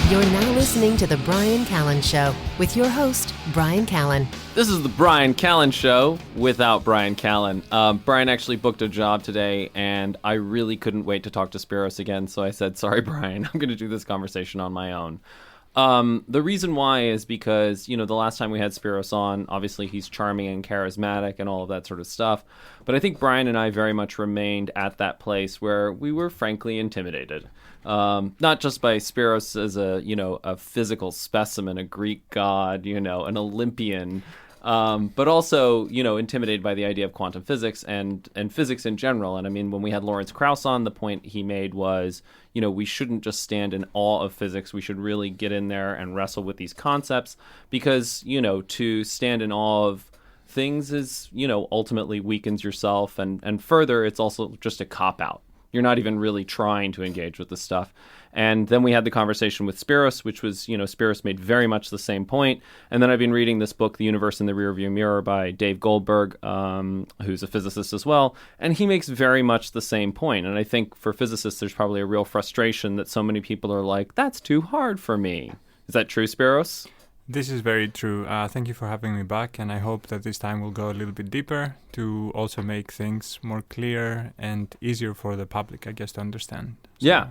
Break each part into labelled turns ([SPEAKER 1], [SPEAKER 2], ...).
[SPEAKER 1] You're now listening to The Bryan Callen Show with your host, Bryan Callen.
[SPEAKER 2] This is The Bryan Callen Show without Bryan Callen. Bryan actually booked a job today, and I really couldn't wait to talk to Spiros again, so I said, sorry, Bryan, I'm going to do this conversation on my own. The reason why is because, the last time we had Spiros on, obviously he's charming and charismatic and all of that sort of stuff. But I think Bryan and I very much remained at that place where we were frankly intimidated. Not just by Spiros as a physical specimen, a Greek god, an Olympian, but also, intimidated by the idea of quantum physics and physics in general. And I mean, when we had Lawrence Krauss on, the point he made was, we shouldn't just stand in awe of physics. We should really get in there and wrestle with these concepts because, to stand in awe of things is, ultimately weakens yourself. And further, it's also just a cop-out. You're not even really trying to engage with this stuff. And then we had the conversation with Spiros, which was, Spiros made very much the same point. And then I've been reading this book, The Universe in the Rearview Mirror by Dave Goldberg, who's a physicist as well. And he makes very much the same point. And I think for physicists, there's probably a real frustration that so many people are like, that's too hard for me. Is that true, Spiros?
[SPEAKER 3] This is very true. Thank you for having me back, and I hope that this time we'll go a little bit deeper to also make things more clear and easier for the public, I guess, to understand.
[SPEAKER 2] Yeah.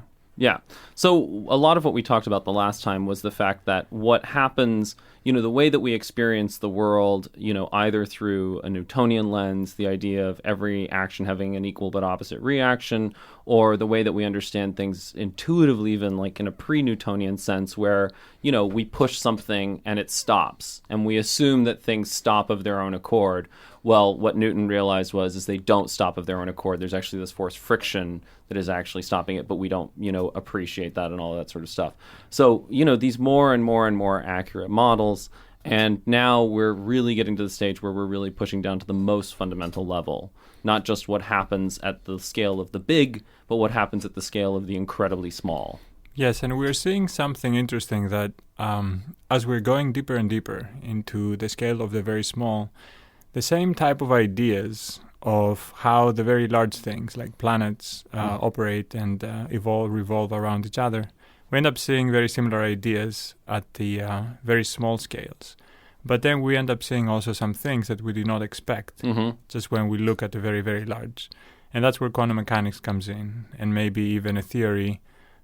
[SPEAKER 2] So a lot of what we talked about the last time was the fact that what happens, the way that we experience the world, either through a Newtonian lens, the idea of every action having an equal but opposite reaction, or the way that we understand things intuitively, even like in a pre-Newtonian sense where, we push something and it stops and we assume that things stop of their own accord. Well, what Newton realized is they don't stop of their own accord. There's actually this force friction that is actually stopping it, but we don't, appreciate that and all that sort of stuff. So, these more and more and more accurate models, and now we're really getting to the stage where we're really pushing down to the most fundamental level, not just what happens at the scale of the big, but what happens at the scale of the incredibly small.
[SPEAKER 3] Yes, and we're seeing something interesting that as we're going deeper and deeper into the scale of the very small, the same type of ideas of how the very large things like planets operate and revolve around each other, we end up seeing very similar ideas at the very small scales. But then we end up seeing also some things that we did not expect just when we look at the very, very large. And that's where quantum mechanics comes in, and maybe even a theory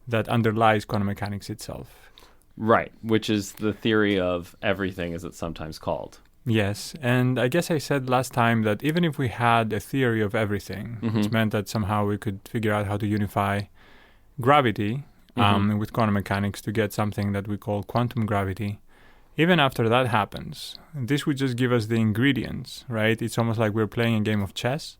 [SPEAKER 3] that underlies quantum mechanics itself.
[SPEAKER 2] Right, which is the theory of everything, as it's sometimes called.
[SPEAKER 3] Yes, and I guess I said last time that even if we had a theory of everything, which meant that somehow we could figure out how to unify gravity with quantum mechanics to get something that we call quantum gravity, even after that happens, this would just give us the ingredients, right? It's almost like we're playing a game of chess,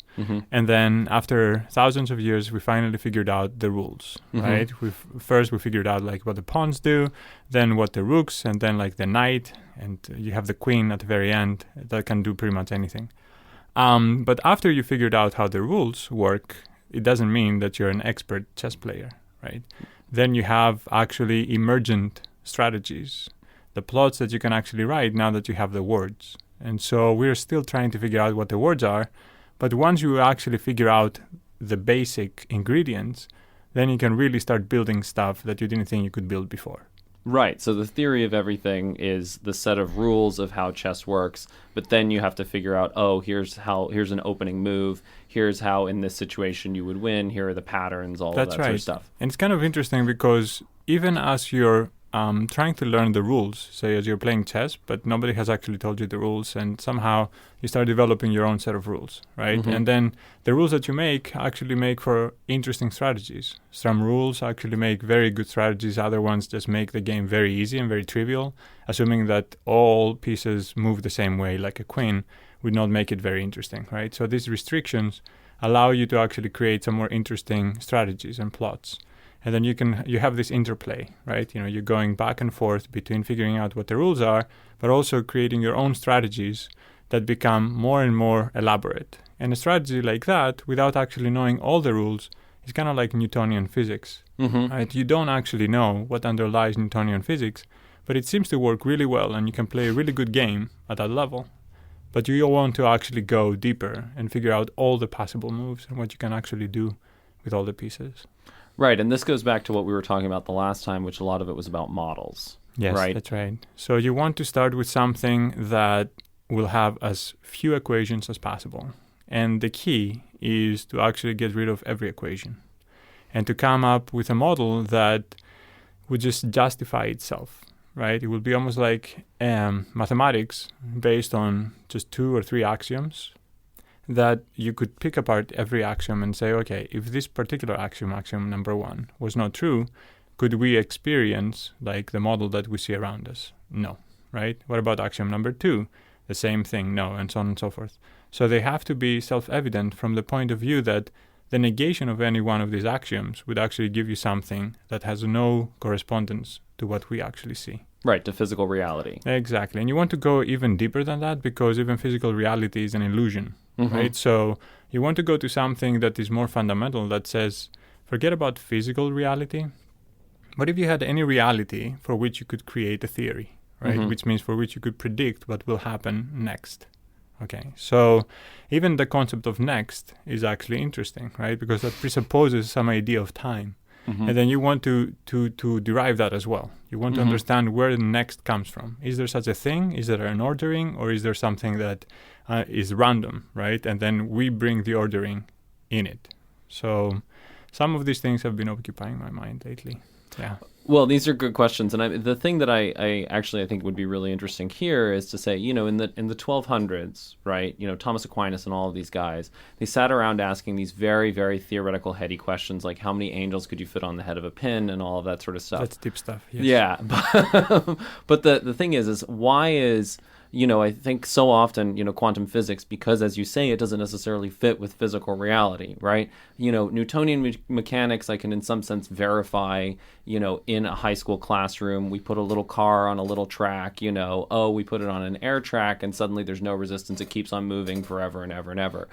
[SPEAKER 3] and then after thousands of years, we finally figured out the rules, right? First we figured out like what the pawns do, then what the rooks, and then like the knight, and you have the queen at the very end that can do pretty much anything. But after you figured out how the rules work, it doesn't mean that you're an expert chess player, right? Then you have actually emergent strategies, the plots that you can actually write now that you have the words. And so we're still trying to figure out what the words are, but once you actually figure out the basic ingredients, then you can really start building stuff that you didn't think you could build before.
[SPEAKER 2] Right, so the theory of everything is the set of rules of how chess works, but then you have to figure out, here's an opening move, here's how in this situation you would win, here are the patterns, all of that sort of stuff.
[SPEAKER 3] And it's kind of interesting because even as you're trying to learn the rules, say as you're playing chess, but nobody has actually told you the rules, and somehow you start developing your own set of rules, right? And then the rules that you make actually make for interesting strategies. Some rules actually make very good strategies, other ones just make the game very easy and very trivial. Assuming that all pieces move the same way, like a queen, would not make it very interesting, right? So these restrictions allow you to actually create some more interesting strategies and plots. And then you have this interplay, right? You're going back and forth between figuring out what the rules are, but also creating your own strategies that become more and more elaborate. And a strategy like that, without actually knowing all the rules, is kind of like Newtonian physics, right? You don't actually know what underlies Newtonian physics, but it seems to work really well, and you can play a really good game at that level. But you want to actually go deeper and figure out all the possible moves and what you can actually do with all the pieces.
[SPEAKER 2] Right, and this goes back to what we were talking about the last time, which a lot of it was about models.
[SPEAKER 3] Yes,
[SPEAKER 2] right?
[SPEAKER 3] That's right. So you want to start with something that will have as few equations as possible. And the key is to actually get rid of every equation and to come up with a model that would just justify itself, right? It will be almost like mathematics based on just 2 or 3 axioms that you could pick apart every axiom and say, okay, if this particular axiom number 1, was not true, could we experience like the model that we see around us? No, right? What about axiom number 2? The same thing, no, and so on and so forth. So they have to be self-evident from the point of view that the negation of any one of these axioms would actually give you something that has no correspondence to what we actually see.
[SPEAKER 2] Right, to physical reality.
[SPEAKER 3] Exactly. And you want to go even deeper than that because even physical reality is an illusion, right? So you want to go to something that is more fundamental that says, forget about physical reality. What if you had any reality for which you could create a theory, right? Which means for which you could predict what will happen next. Okay, so even the concept of next is actually interesting, right? Because that presupposes some idea of time. And then you want to derive that as well. You want to understand where the next comes from. Is there such a thing? Is there an ordering? Or is there something that is random, right? And then we bring the ordering in it. So some of these things have been occupying my mind lately. Yeah.
[SPEAKER 2] Well, these are good questions, and the thing that I actually think would be really interesting here is to say, in the 1200s, right? Thomas Aquinas and all of these guys, they sat around asking these very, very theoretical, heady questions like how many angels could you fit on the head of a pin and all of that sort of stuff.
[SPEAKER 3] That's deep stuff. Yes.
[SPEAKER 2] Yeah, but the thing is why is I think so often, quantum physics, because as you say, it doesn't necessarily fit with physical reality, right? Newtonian mechanics, I can in some sense verify, in a high school classroom, we put a little car on a little track, we put it on an air track and suddenly there's no resistance. It keeps on moving forever and ever and ever.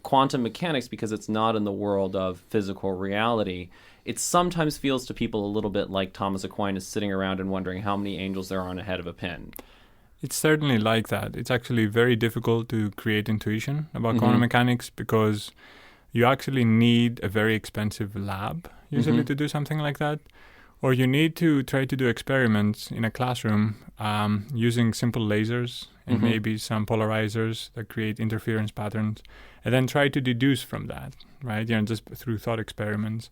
[SPEAKER 2] Quantum mechanics, because it's not in the world of physical reality, it sometimes feels to people a little bit like Thomas Aquinas sitting around and wondering how many angels there are on a head of a pin.
[SPEAKER 3] It's certainly like that. It's actually very difficult to create intuition about quantum mechanics because you actually need a very expensive lab usually to do something like that. Or you need to try to do experiments in a classroom using simple lasers and maybe some polarizers that create interference patterns, and then try to deduce from that, right? Just through thought experiments,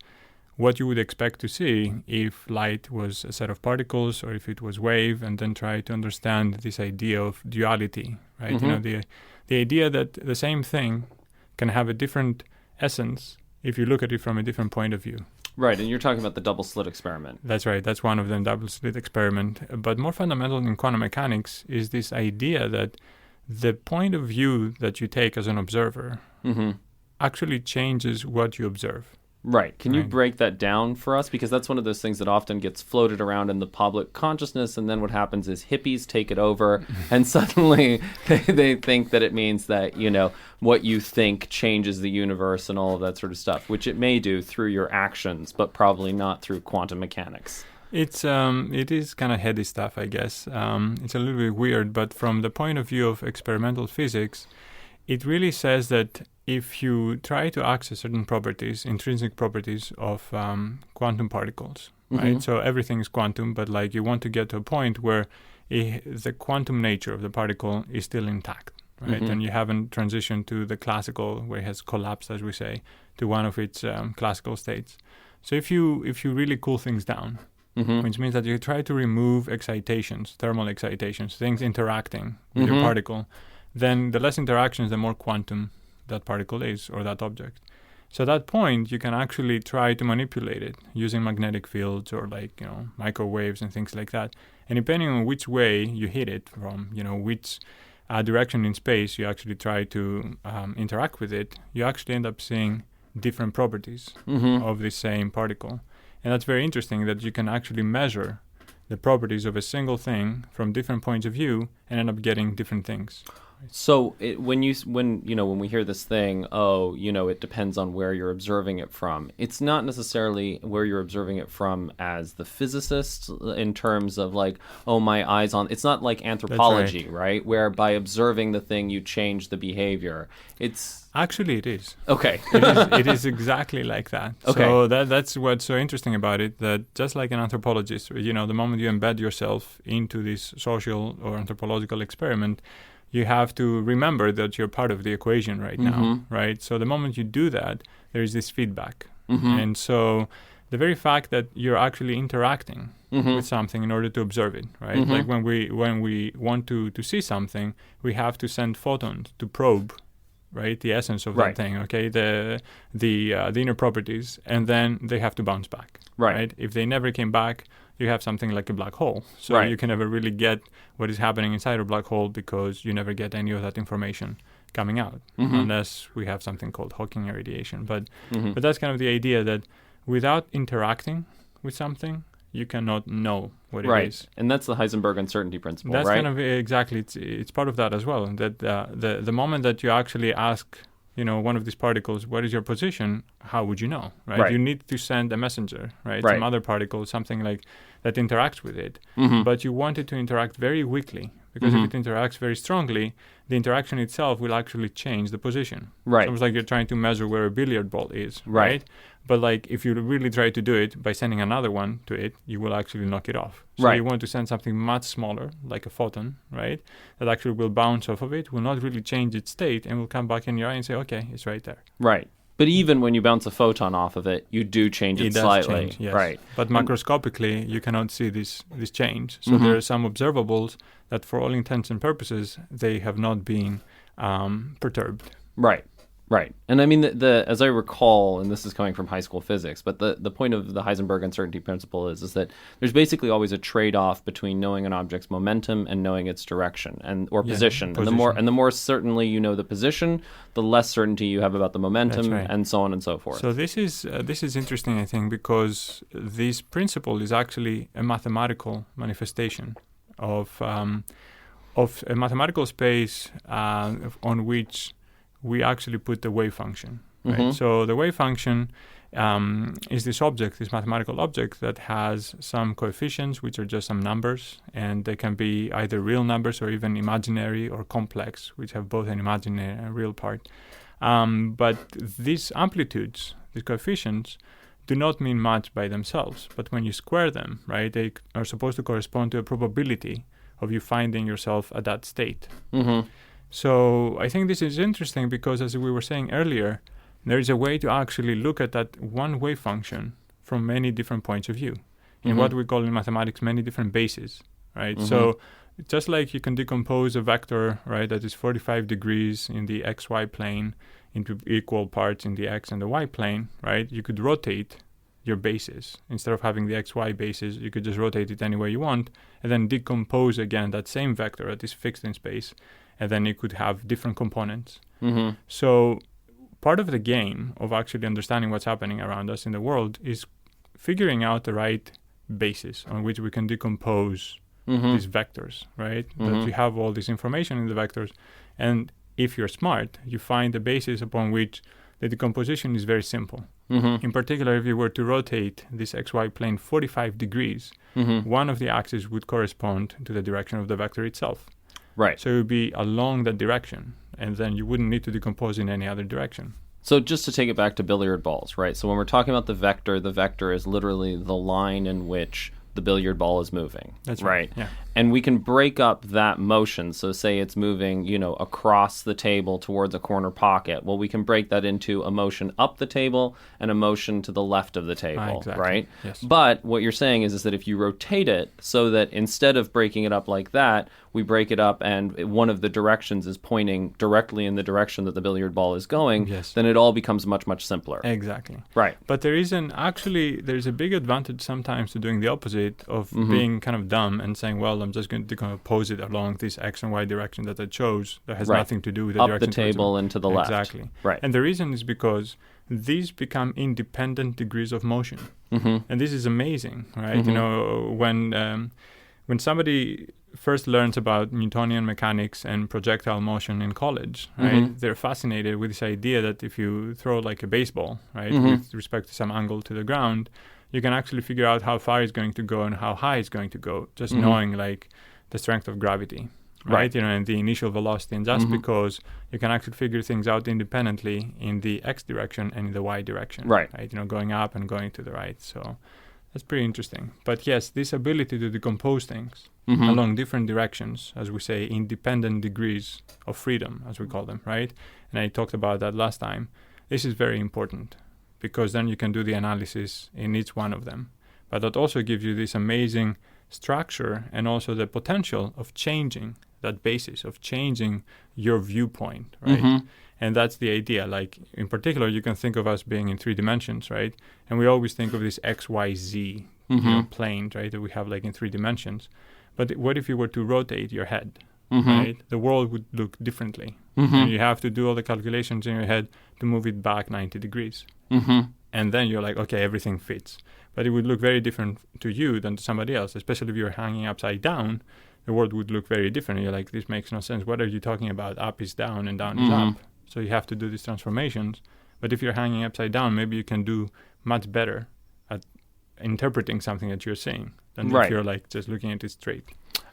[SPEAKER 3] what you would expect to see if light was a set of particles or if it was wave, and then try to understand this idea of duality, right? The idea that the same thing can have a different essence if you look at it from a different point of view.
[SPEAKER 2] Right, and you're talking about the double slit experiment.
[SPEAKER 3] That's right. That's one of them, double slit experiment. But more fundamental in quantum mechanics is this idea that the point of view that you take as an observer actually changes what you observe.
[SPEAKER 2] Right. Can you break that down for us? Because that's one of those things that often gets floated around in the public consciousness, and then what happens is hippies take it over, and suddenly they think that it means that, what you think changes the universe and all of that sort of stuff, which it may do through your actions, but probably not through quantum mechanics.
[SPEAKER 3] It is kind of heady stuff, I guess. It's a little bit weird, but from the point of view of experimental physics, it really says that if you try to access certain properties, intrinsic properties of quantum particles, right? So everything is quantum, but like you want to get to a point where the quantum nature of the particle is still intact, right? And you haven't transitioned to the classical, where it has collapsed, as we say, to one of its classical states. So if you really cool things down, which means that you try to remove excitations, thermal excitations, things interacting with your particle, then the less interactions, the more quantum that particle is, or that object. So at that point, you can actually try to manipulate it using magnetic fields or microwaves and things like that. And depending on which way you hit it from, which direction in space you actually try to interact with it, you actually end up seeing different properties of the same particle. And that's very interesting that you can actually measure the properties of a single thing from different points of view and end up getting different things.
[SPEAKER 2] So when we hear this thing, it depends on where you're observing it from. It's not necessarily where you're observing it from as the physicist in terms of like, my eyes on. It's not like anthropology, right? Where by observing the thing you change the behavior.
[SPEAKER 3] Actually, it is.
[SPEAKER 2] Okay.
[SPEAKER 3] It is exactly like that.
[SPEAKER 2] Okay.
[SPEAKER 3] So that's what's so interesting about it, that just like an anthropologist, the moment you embed yourself into this social or anthropological experiment, you have to remember that you're part of the equation right now, right? So the moment you do that, there is this feedback. And so the very fact that you're actually interacting with something in order to observe it, right? Like when we want to see something, we have to send photons to probe, right, the essence of that thing, okay, the inner properties, and then they have to bounce back, right? If they never came back, you have something like a black hole. So you can never really get what is happening inside a black hole because you never get any of that information coming out unless we have something called Hawking radiation. But that's kind of the idea, that without interacting with something, you cannot know what it is.
[SPEAKER 2] And that's the Heisenberg uncertainty principle,
[SPEAKER 3] that's
[SPEAKER 2] right?
[SPEAKER 3] Kind of exactly. It's part of that as well. That the moment that you actually ask, one of these particles, what is your position? How would you know, right? You need to send a messenger, right? Some other particle, something like that interacts with it. But you want it to interact very weakly, because if it interacts very strongly, the interaction itself will actually change the position.
[SPEAKER 2] Right.
[SPEAKER 3] It's almost like you're trying to measure where a billiard ball is, right? But like if you really try to do it by sending another one to it, you will actually knock it off. So you want to send something much smaller, like a photon, right? That actually will bounce off of it, will not really change its state, and will come back in your eye and say, okay, it's right there.
[SPEAKER 2] Right. But even when you bounce a photon off of it, you do change it slightly.
[SPEAKER 3] Change, yes.
[SPEAKER 2] Right.
[SPEAKER 3] But macroscopically, you cannot see this change. So there are some observables that, for all intents and purposes, they have not been perturbed.
[SPEAKER 2] Right. And I mean, as I recall, and this is coming from high school physics, but the point of the Heisenberg uncertainty principle is that there's basically always a trade-off between knowing an object's momentum and knowing its direction or position. And the more certainly you know the position, the less certainty you have about the momentum, and so on and so forth.
[SPEAKER 3] So this is interesting, I think, because this principle is actually a mathematical manifestation of a mathematical space on which we actually put the wave function, right? So the wave function is this mathematical object that has some coefficients, which are just some numbers, and they can be either real numbers or even imaginary or complex, which have both an imaginary and a real part. But these amplitudes, these coefficients, do not mean much by themselves. But when you square them, right, they are supposed to correspond to a probability of you finding yourself at that state. So I think this is interesting because, as we were saying earlier, there is a way to actually look at that one wave function from many different points of view, in what we call in mathematics many different bases, right? So just like you can decompose a vector, right, that is 45 degrees in the xy plane into equal parts in the x and the y plane, right? You could rotate your bases. Instead of having the xy bases, you could just rotate it any way you want, and then decompose again that same vector that is fixed in space, and then you could have different components. So part of the game of actually understanding what's happening around us in the world is figuring out the right basis on which we can decompose these vectors, right? That you have all this information in the vectors, and if you're smart, you find a basis upon which the decomposition is very simple. In particular, if you were to rotate this xy plane 45 degrees, one of the axes would correspond to the direction of the vector itself.
[SPEAKER 2] Right.
[SPEAKER 3] So it would be along that direction, and then you wouldn't need to decompose in any other direction.
[SPEAKER 2] So just to take it back to billiard balls, right? So when we're talking about the vector is literally the line in which the billiard ball is moving.
[SPEAKER 3] That's right. Yeah.
[SPEAKER 2] And we can break up that motion. So say it's moving, across the table towards a corner pocket. Well, we can break that into a motion up the table and a motion to the left of the table,
[SPEAKER 3] exactly.
[SPEAKER 2] right?
[SPEAKER 3] Yes.
[SPEAKER 2] But what you're saying is that if you rotate it so that instead of breaking it up like that, we break it up and one of the directions is pointing directly in the direction that the billiard ball is going, then it all becomes much, much simpler.
[SPEAKER 3] Exactly.
[SPEAKER 2] Right.
[SPEAKER 3] But there's a big advantage sometimes to doing the opposite of being kind of dumb and saying, well, I'm just going to decompose it along this X and Y direction that I chose that has nothing to do with the
[SPEAKER 2] up
[SPEAKER 3] direction.
[SPEAKER 2] Up the table and to the left.
[SPEAKER 3] Exactly.
[SPEAKER 2] Right.
[SPEAKER 3] And the reason is because these become independent degrees of motion. And this is amazing, right? When somebody first learns about Newtonian mechanics and projectile motion in college, right, they're fascinated with this idea that if you throw like a baseball, right, with respect to some angle to the ground, you can actually figure out how far it's going to go and how high it's going to go, just knowing like the strength of gravity, right? And the initial velocity, and just because you can actually figure things out independently in the x direction and in the y direction, right? Going up and going to the right. So that's pretty interesting. But yes, this ability to decompose things along different directions, as we say, independent degrees of freedom, as we call them, right? And I talked about that last time. This is very important, because then you can do the analysis in each one of them. But that also gives you this amazing structure and also the potential of changing that basis, of changing your viewpoint, right? And that's the idea. Like, in particular, you can think of us being in 3 dimensions, right? And we always think of this X, Y, Z plane, right, that we have like in 3 dimensions. But what if you were to rotate your head, right? The world would look differently. And you have to do all the calculations in your head to move it back 90 degrees. And then you're like, okay, everything fits. But it would look very different to you than to somebody else, especially if you're hanging upside down. The world would look very different. You're like, this makes no sense. What are you talking about? Up is down and down is up. So you have to do these transformations. But if you're hanging upside down, maybe you can do much better at interpreting something that you're seeing than if you're like just looking at it straight.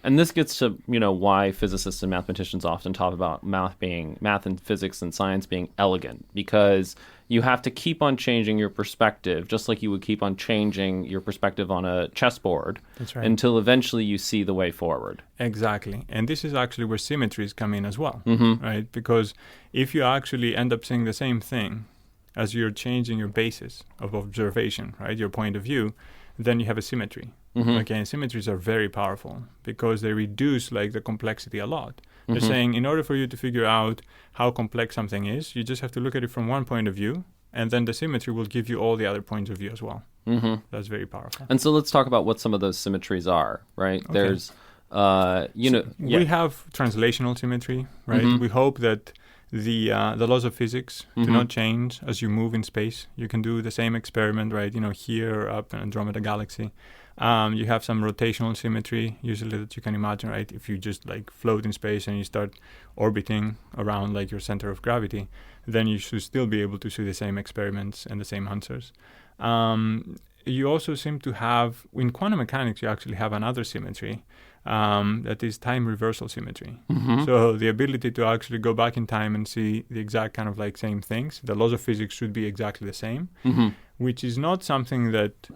[SPEAKER 2] And this gets to, why physicists and mathematicians often talk about math and physics and science being elegant, because you have to keep on changing your perspective, just like you would keep on changing your perspective on a chessboard.
[SPEAKER 3] That's right.
[SPEAKER 2] Until eventually you see the way forward.
[SPEAKER 3] Exactly. And this is actually where symmetries come in as well, right? Because if you actually end up seeing the same thing as you're changing your basis of observation, right, your point of view, then you have a symmetry. Okay, and symmetries are very powerful because they reduce like the complexity a lot. They're saying in order for you to figure out how complex something is, you just have to look at it from one point of view, and then the symmetry will give you all the other points of view as well. That's very powerful.
[SPEAKER 2] And so let's talk about what some of those symmetries are, right? Okay. There's,
[SPEAKER 3] we have translational symmetry, right? We hope that the laws of physics do not change as you move in space. You can do the same experiment, right? Here or up in Andromeda Galaxy. You have some rotational symmetry, usually, that you can imagine, right? If you just like float in space and you start orbiting around like your center of gravity, then you should still be able to see the same experiments and the same answers. You also seem to have, in quantum mechanics, you actually have another symmetry, that is time reversal symmetry. So the ability to actually go back in time and see the exact kind of like same things. The laws of physics should be exactly the same, which is not something that,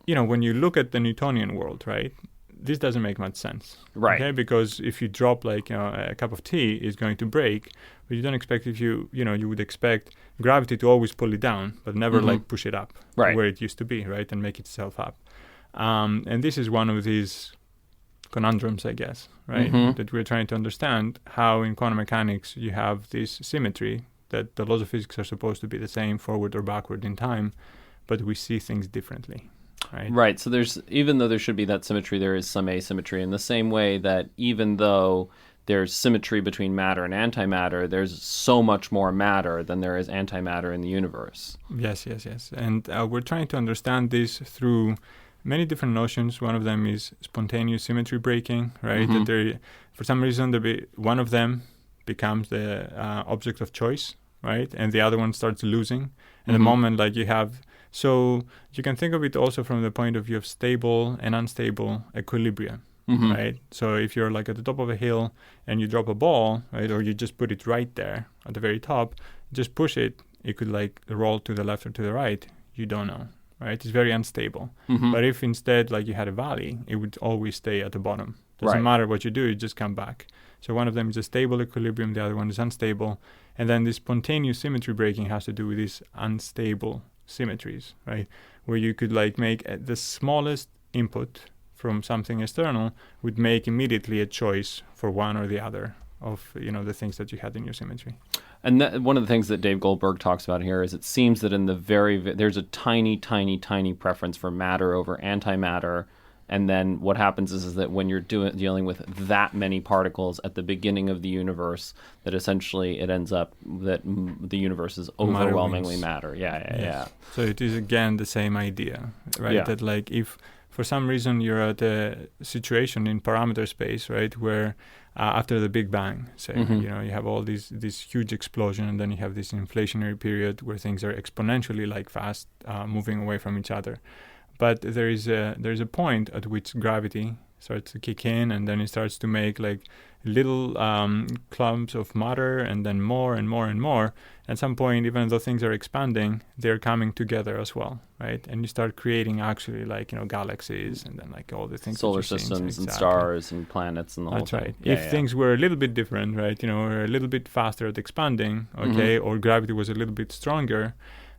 [SPEAKER 3] when you look at the Newtonian world, right, this doesn't make much sense.
[SPEAKER 2] Right.
[SPEAKER 3] Okay, because if you drop like a cup of tea, it's going to break, but you don't expect you would expect gravity to always pull it down, but never like push it up where it used to be, right, and make itself up. And this is one of these conundrums, I guess, right, that we're trying to understand how in quantum mechanics you have this symmetry that the laws of physics are supposed to be the same forward or backward in time, but we see things differently. Right.
[SPEAKER 2] So even though there should be that symmetry, there is some asymmetry, in the same way that even though there's symmetry between matter and antimatter, there's so much more matter than there is antimatter in the universe.
[SPEAKER 3] Yes. And we're trying to understand this through many different notions. One of them is spontaneous symmetry breaking, right? That for some reason, one of them becomes the object of choice, right? And the other one starts losing. And the moment like you have... So you can think of it also from the point of view of stable and unstable equilibria, right? So if you're like at the top of a hill and you drop a ball, right, or you just put it right there at the very top, just push it, it could like roll to the left or to the right. You don't know, right? It's very unstable. But if instead like you had a valley, it would always stay at the bottom. Doesn't matter what you do, it just come back. So one of them is a stable equilibrium, the other one is unstable. And then this spontaneous symmetry breaking has to do with these unstable symmetries, right, where you could like make the smallest input from something external would make immediately a choice for one or the other of the things that you had in your symmetry.
[SPEAKER 2] And one of the things that Dave Goldberg talks about here is it seems that in there's a tiny preference for matter over antimatter. And then what happens is that when you're dealing with that many particles at the beginning of the universe, that essentially it ends up that the universe is overwhelmingly matter. Yeah.
[SPEAKER 3] So it is again the same idea, right? Yeah. That like if for some reason you're at a situation in parameter space, right, where after the Big Bang, say, you have all this huge explosion, and then you have this inflationary period where things are exponentially like fast moving away from each other. But there's a point at which gravity starts to kick in, and then it starts to make like little clumps of matter, and then more and more and more. At some point, even though things are expanding, they're coming together as well, right? And you start creating actually like, galaxies, and then like all the things.
[SPEAKER 2] Solar systems and stars and planets and the whole thing.
[SPEAKER 3] That's right. If things were a little bit different, right, or a little bit faster at expanding, okay, or gravity was a little bit stronger,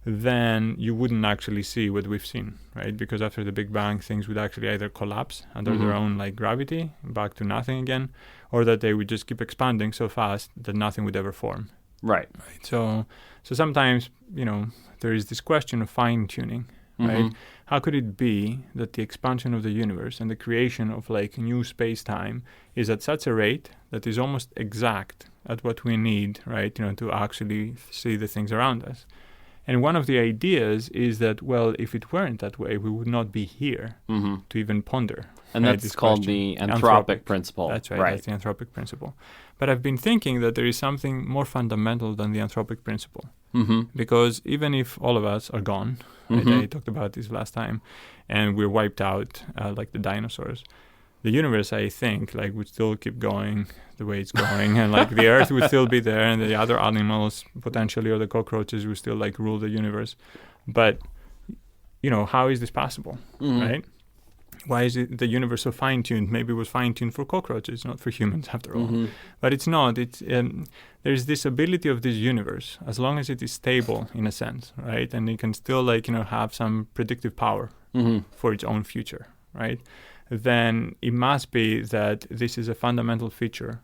[SPEAKER 3] then you wouldn't actually see what we've seen, right? Because after the Big Bang, things would actually either collapse under their own like gravity, back to nothing again, or that they would just keep expanding so fast that nothing would ever form.
[SPEAKER 2] Right.
[SPEAKER 3] So sometimes, there is this question of fine-tuning, right? How could it be that the expansion of the universe and the creation of like new space-time is at such a rate that is almost exact at what we need, right? To actually see the things around us. And one of the ideas is that, well, if it weren't that way, we would not be here to even ponder.
[SPEAKER 2] And that's called the anthropic principle.
[SPEAKER 3] That's right. That's the anthropic principle. But I've been thinking that there is something more fundamental than the anthropic principle. Because even if all of us are gone, right, I talked about this last time, and we're wiped out like the dinosaurs, the universe, I think, like would still keep going the way it's going, and like the Earth would still be there, and the other animals potentially, or the cockroaches, would still like rule the universe. But how is this possible, right? Why is it the universe so fine-tuned? Maybe it was fine-tuned for cockroaches, not for humans, after all. But it's not. It's there's this ability of this universe, as long as it is stable in a sense, right, and it can still like have some predictive power for its own future, right? Then it must be that this is a fundamental feature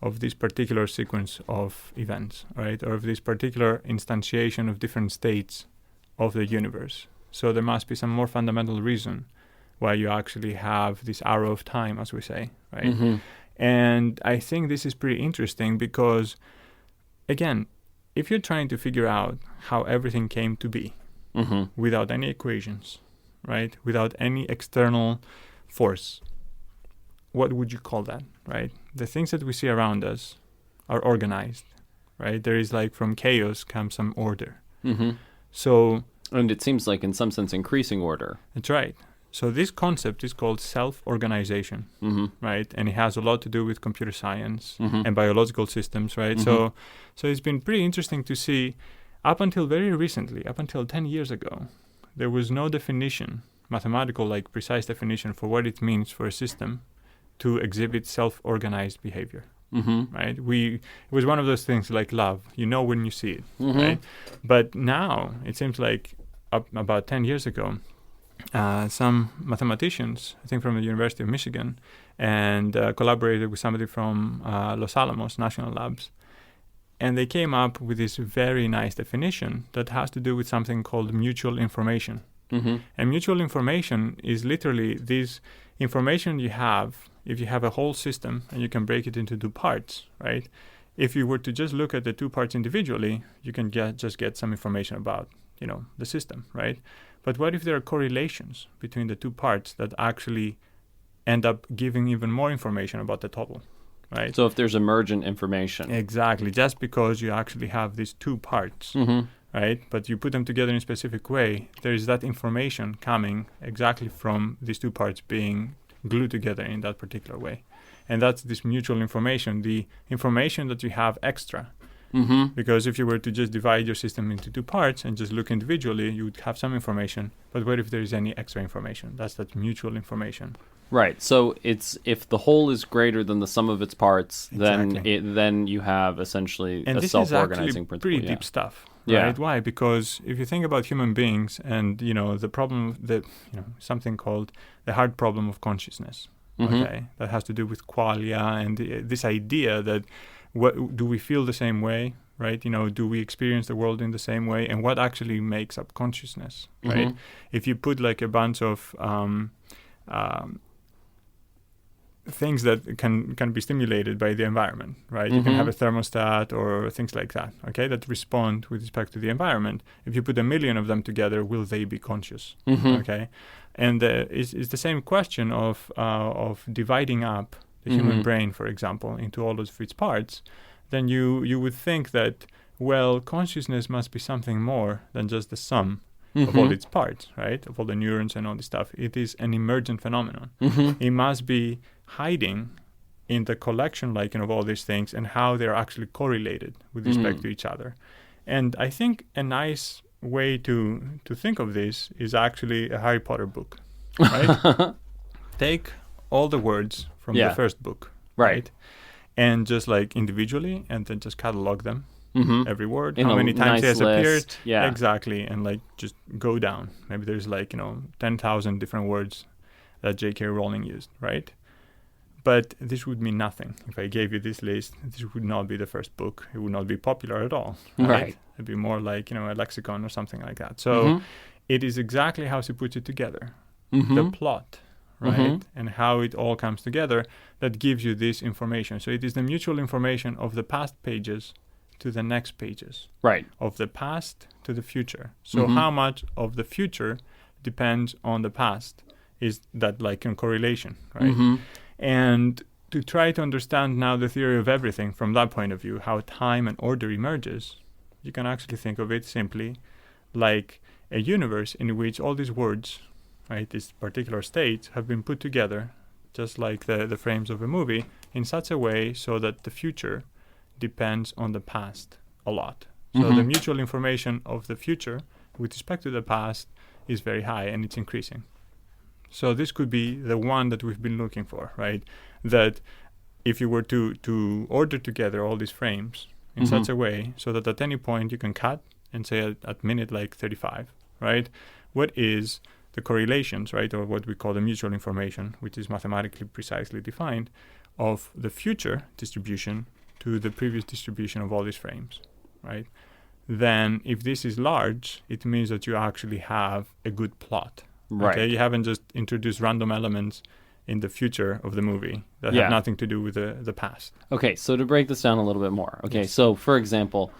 [SPEAKER 3] of this particular sequence of events, right? Or of this particular instantiation of different states of the universe. So there must be some more fundamental reason why you actually have this arrow of time, as we say, right? And I think this is pretty interesting because, again, if you're trying to figure out how everything came to be without any equations, right? Without any external force, what would you call that, right? The things that we see around us are organized, right? There is like from chaos comes some order. So,
[SPEAKER 2] and it seems like in some sense increasing order. That's
[SPEAKER 3] right. So this concept is called self-organization, right? And it has a lot to do with computer science and biological systems, right? So it's been pretty interesting to see up until very recently, up until 10 years ago, there was no definition, mathematical, like precise definition for what it means for a system to exhibit self-organized behavior, right? It was one of those things like love, when you see it, right? But now it seems like about 10 years ago, some mathematicians, I think from the University of Michigan, and collaborated with somebody from Los Alamos National Labs, and they came up with this very nice definition that has to do with something called mutual information. And mutual information is literally this information you have if you have a whole system and you can break it into two parts, right? If you were to just look at the two parts individually, you can just get some information about, the system, right? But what if there are correlations between the two parts that actually end up giving even more information about the total, right?
[SPEAKER 2] So if there's emergent information.
[SPEAKER 3] Exactly. Just because you actually have these two parts, right? But you put them together in a specific way, there is that information coming exactly from these two parts being glued together in that particular way. And that's this mutual information, the information that you have extra. Because if you were to just divide your system into two parts and just look individually, you would have some information. But what if there is any extra information? That's that mutual information.
[SPEAKER 2] Right. So it's if the whole is greater than the sum of its parts, then you have essentially a self-organizing principle.
[SPEAKER 3] Pretty deep stuff. Right? Why? Because if you think about human beings and the problem that something called the hard problem of consciousness, that has to do with qualia and this idea that do we feel the same way, right? Do we experience the world in the same way, and what actually makes up consciousness, right? If you put like a bunch of things that can be stimulated by the environment, right? You can have a thermostat or things like that, okay, that respond with respect to the environment. If you put 1 million of them together, will they be conscious? Okay, and it's the same question of dividing up the human brain, for example, into all of its parts. Then you would think that, well, consciousness must be something more than just the sum of all its parts, right? Of all the neurons and all this stuff. It is an emergent phenomenon. It must be hiding in the collection, of all these things and how they're actually correlated with respect to each other. And I think a nice way to think of this is actually a Harry Potter book, right? Take all the words from the first book, right? And just individually, and then just catalog them. Every word, how many times it has appeared, exactly, and just go down. Maybe there's 10,000 different words that J.K. Rowling used, right? But this would mean nothing. If I gave you this list, this would not be the first book. It would not be popular at all, right? It'd be more like a lexicon or something like that. So it is exactly how she puts it together, the plot, right? And how it all comes together that gives you this information. So it is the mutual information of the past pages to the next pages,
[SPEAKER 2] right?
[SPEAKER 3] Of the past to the future. So how much of the future depends on the past is that in correlation, right? And to try to understand now the theory of everything from that point of view, how time and order emerges, you can actually think of it simply like a universe in which all these words, right, these particular states have been put together, just like the frames of a movie, in such a way so that the future depends on the past a lot. So the mutual information of the future with respect to the past is very high, and it's increasing. So this could be the one that we've been looking for, right? That if you were to order together all these frames in such a way so that at any point you can cut and say at minute 35, right? What is the correlations, right? Or what we call the mutual information, which is mathematically precisely defined, of the future distribution to the previous distribution of all these frames, right? Then if this is large, it means that you actually have a good plot.
[SPEAKER 2] Right.
[SPEAKER 3] Okay, you haven't just introduced random elements in the future of the movie that have nothing to do with the past.
[SPEAKER 2] Okay, so to break this down a little bit more. Okay, so for example,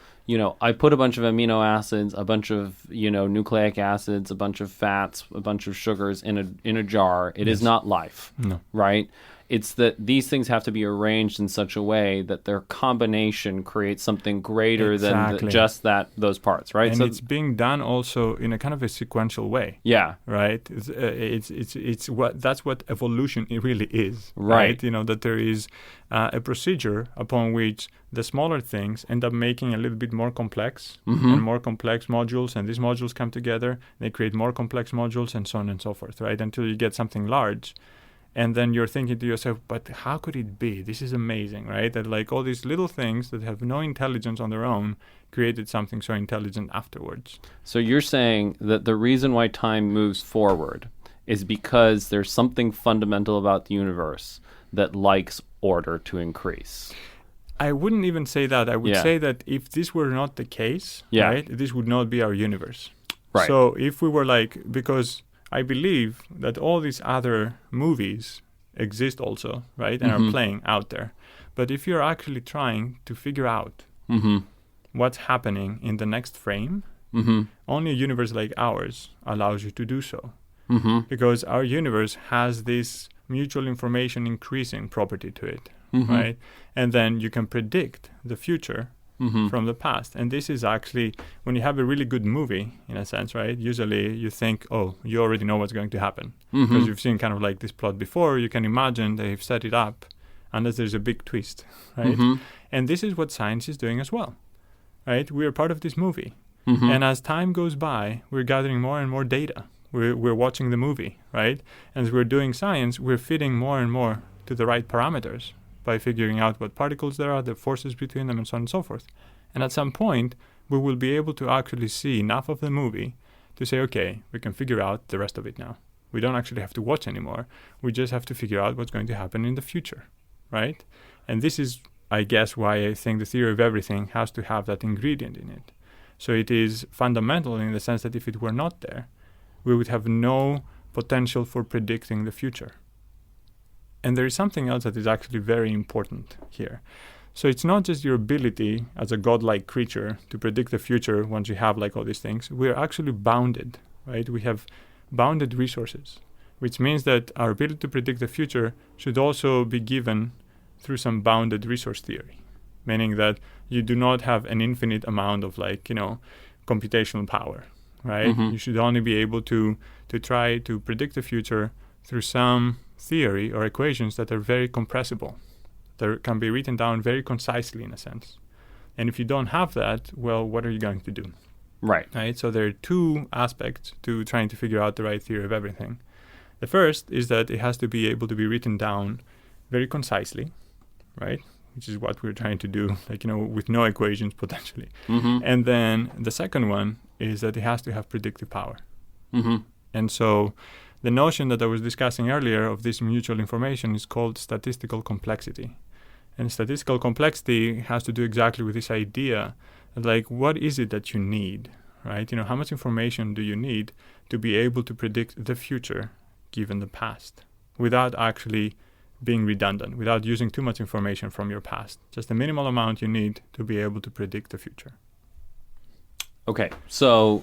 [SPEAKER 2] I put a bunch of amino acids, a bunch of, nucleic acids, a bunch of fats, a bunch of sugars in a jar. It is not life. No. Right? It's that these things have to be arranged in such a way that their combination creates something greater than just those parts, right?
[SPEAKER 3] And so it's being done also in a kind of a sequential way. Yeah. Right? That's what evolution really is. Right? That there is a procedure upon which the smaller things end up making a little bit more complex and more complex modules, and these modules come together, they create more complex modules, and so on and so forth, right? Until you get something large. And then you're thinking to yourself, but how could it be? This is amazing, right? That all these little things that have no intelligence on their own created something so intelligent afterwards.
[SPEAKER 2] So you're saying that the reason why time moves forward is because there's something fundamental about the universe that likes order to increase.
[SPEAKER 3] I wouldn't even say that. I would say that if this were not the case, right, this would not be our universe. Right. So if we were because I believe that all these other movies exist also, right, and are playing out there. But if you're actually trying to figure out what's happening in the next frame, only a universe like ours allows you to do so. Because our universe has this mutual information increasing property to it, right? And then you can predict the future from the past. And this is actually, when you have a really good movie, in a sense, right? Usually you think, oh, you already know what's going to happen. Because you've seen kind of this plot before, you can imagine they've set it up, unless there's a big twist, right? And this is what science is doing as well, right? We are part of this movie. And as time goes by, we're gathering more and more data. We're watching the movie, right? And as we're doing science, we're fitting more and more to the right parameters by figuring out what particles there are, the forces between them, and so on and so forth. And at some point, we will be able to actually see enough of the movie to say, okay, we can figure out the rest of it now. We don't actually have to watch anymore. We just have to figure out what's going to happen in the future, right? And this is, I guess, why I think the theory of everything has to have that ingredient in it. So it is fundamental in the sense that if it were not there, we would have no potential for predicting the future. And there is something else that is actually very important here. So it's not just your ability as a godlike creature to predict the future once you have like all these things. We are actually bounded, right? We have bounded resources, which means that our ability to predict the future should also be given through some bounded resource theory, meaning that you do not have an infinite amount of computational power, right?
[SPEAKER 2] Mm-hmm.
[SPEAKER 3] You should only be able to try to predict the future through some theory or equations that are very compressible, that can be written down very concisely in a sense. And if you don't have that, well, what are you going to do?
[SPEAKER 2] Right.
[SPEAKER 3] So there are two aspects to trying to figure out the right theory of everything. The first is that it has to be able to be written down very concisely, right? Which is what we're trying to do, with no equations potentially.
[SPEAKER 2] Mm-hmm.
[SPEAKER 3] And then the second one is that it has to have predictive power.
[SPEAKER 2] Mm-hmm.
[SPEAKER 3] And so the notion that I was discussing earlier of this mutual information is called statistical complexity. And statistical complexity has to do exactly with this idea of what is it that you need, right? How much information do you need to be able to predict the future given the past without actually being redundant, without using too much information from your past. Just the minimal amount you need to be able to predict the future.
[SPEAKER 2] Okay, so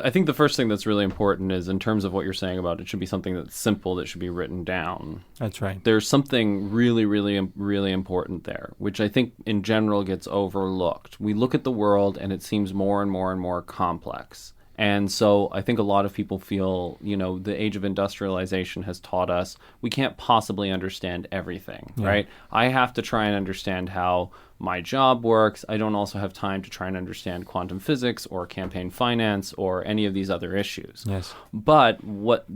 [SPEAKER 2] I think the first thing that's really important is in terms of what you're saying about it should be something that's simple, that should be written down.
[SPEAKER 3] That's right.
[SPEAKER 2] There's something really, really, really important there, which I think in general gets overlooked. We look at the world and it seems more and more and more complex. And so I think a lot of people feel, the age of industrialization has taught us we can't possibly understand everything, right? I have to try and understand how my job works. I don't also have time to try and understand quantum physics or campaign finance or any of these other issues.
[SPEAKER 3] Yes.
[SPEAKER 2] But what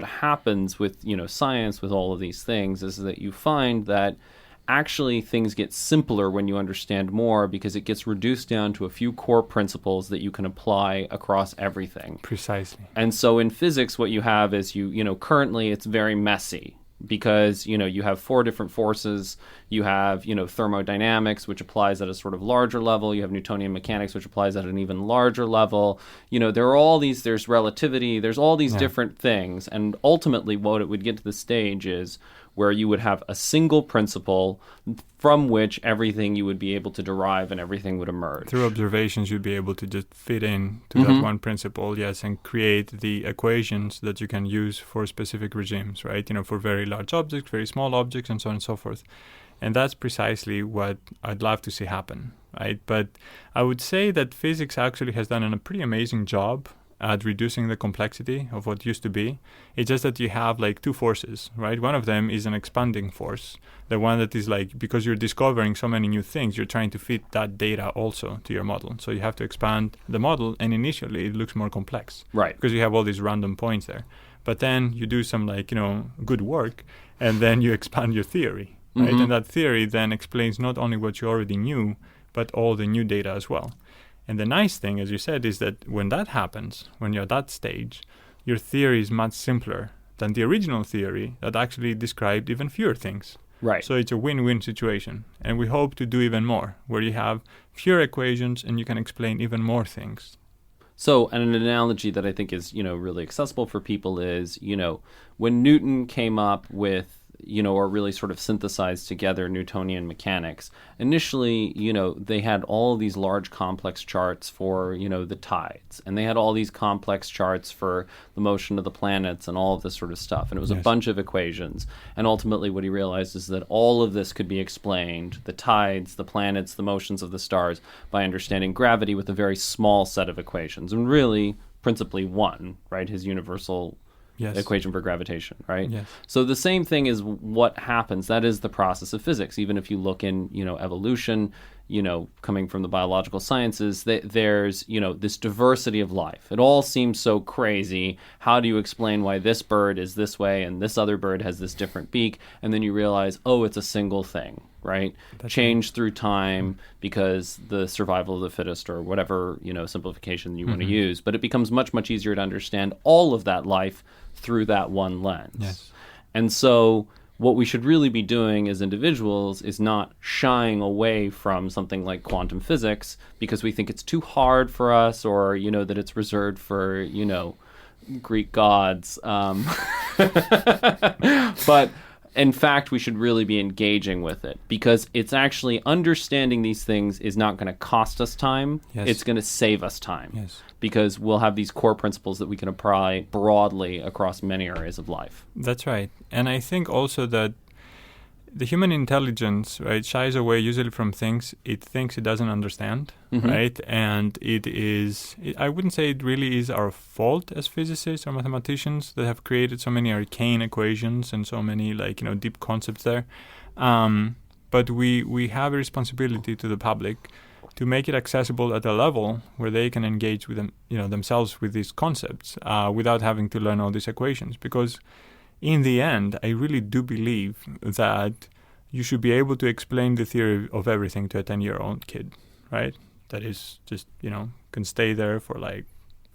[SPEAKER 2] happens with, science, with all of these things, is that you find that actually things get simpler when you understand more, because it gets reduced down to a few core principles that you can apply across everything.
[SPEAKER 3] Precisely.
[SPEAKER 2] And so in physics, what you have is currently it's very messy, because you have 4 different forces. You have thermodynamics, which applies at a sort of larger level. You have Newtonian mechanics, which applies at an even larger level. There are all these, there's relativity, there's all these different things. And ultimately what it would get to the stage is where you would have a single principle from which everything you would be able to derive and everything would emerge.
[SPEAKER 3] Through observations, you'd be able to just fit in to that one principle, and create the equations that you can use for specific regimes, right? For very large objects, very small objects, and so on and so forth. And that's precisely what I'd love to see happen, right? But I would say that physics actually has done a pretty amazing job at reducing the complexity of what used to be. It's just that you have 2 forces, right? One of them is an expanding force. The one that is because you're discovering so many new things, you're trying to fit that data also to your model. So you have to expand the model, and initially it looks more complex.
[SPEAKER 2] Right.
[SPEAKER 3] Because you have all these random points there. But then you do some good work, and then you expand your theory, right? And that theory then explains not only what you already knew, but all the new data as well. And the nice thing, as you said, is that when that happens, when you're at that stage, your theory is much simpler than the original theory that actually described even fewer things.
[SPEAKER 2] Right.
[SPEAKER 3] So it's a win-win situation. And we hope to do even more, where you have fewer equations and you can explain even more things.
[SPEAKER 2] So, and an analogy that I think is, really accessible for people is, when Newton came up with, or really sort of synthesized together Newtonian mechanics, initially, they had all these large complex charts for, the tides, and they had all these complex charts for the motion of the planets and all of this sort of stuff. And it was a bunch of equations. And ultimately what he realized is that all of this could be explained, the tides, the planets, the motions of the stars, by understanding gravity with a very small set of equations. And really, principally one, right? His universal equation for gravitation, right?
[SPEAKER 3] Yes.
[SPEAKER 2] So the same thing is what happens. That is the process of physics. Even if you look in, evolution, coming from the biological sciences, there's, this diversity of life. It all seems so crazy. How do you explain why this bird is this way and this other bird has this different beak? And then you realize, oh, it's a single thing, right? Change through time because the survival of the fittest or whatever, simplification you want to use. But it becomes much, much easier to understand all of that life through that one lens.
[SPEAKER 3] Yes.
[SPEAKER 2] And so what we should really be doing as individuals is not shying away from something like quantum physics because we think it's too hard for us, or, that it's reserved for, Greek gods. But in fact, we should really be engaging with it, because it's actually understanding these things is not going to cost us time.
[SPEAKER 3] Yes.
[SPEAKER 2] It's going to save us time.
[SPEAKER 3] Yes.
[SPEAKER 2] Because we'll have these core principles that we can apply broadly across many areas of life.
[SPEAKER 3] That's right. And I think also that the human intelligence, right, shies away usually from things it thinks it doesn't understand, right? And I wouldn't say it really is our fault as physicists or mathematicians that have created so many arcane equations and so many deep concepts there. But we have a responsibility to the public to make it accessible at a level where they can engage with them, themselves with these concepts without having to learn all these equations. Because in the end, I really do believe that you should be able to explain the theory of everything to a 10-year-old kid, right? That is just, can stay there for like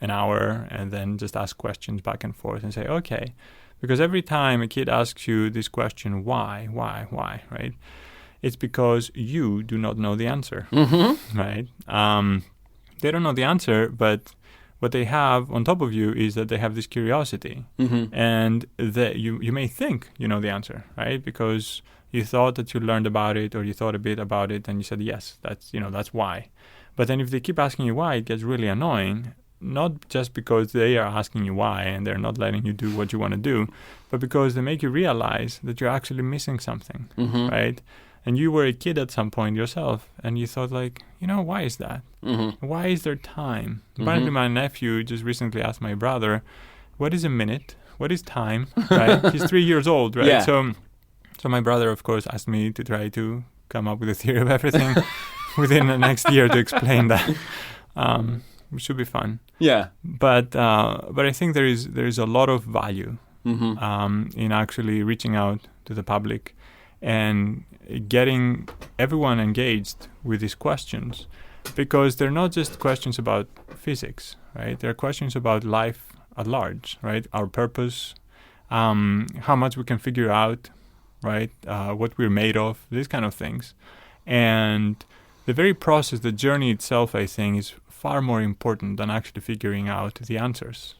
[SPEAKER 3] an hour and then just ask questions back and forth and say, okay. Because every time a kid asks you this question, why, right? It's because you do not know the answer, right? They don't know the answer, but what they have on top of you is that they have this curiosity, and that you may think you know the answer, right? Because you thought that you learned about it, or you thought a bit about it, and you said yes, that's why. But then if they keep asking you why, it gets really annoying. Not just because they are asking you why and they're not letting you do what you want to do, but because they make you realize that you're actually missing something, right? And you were a kid at some point yourself, and you thought why is that? Why is there time? Apparently my nephew just recently asked my brother, what is a minute? What is time? Right? He's 3 years old, right?
[SPEAKER 2] Yeah.
[SPEAKER 3] So my brother, of course, asked me to try to come up with a theory of everything within the next year to explain that, which should be fun.
[SPEAKER 2] Yeah.
[SPEAKER 3] But I think there is a lot of value in actually reaching out to the public and getting everyone engaged with these questions, because they're not just questions about physics, right? They're questions about life at large, right? Our purpose, how much we can figure out, right? What we're made of, these kind of things. And the very process, the journey itself, I think, is far more important than actually figuring out the answers,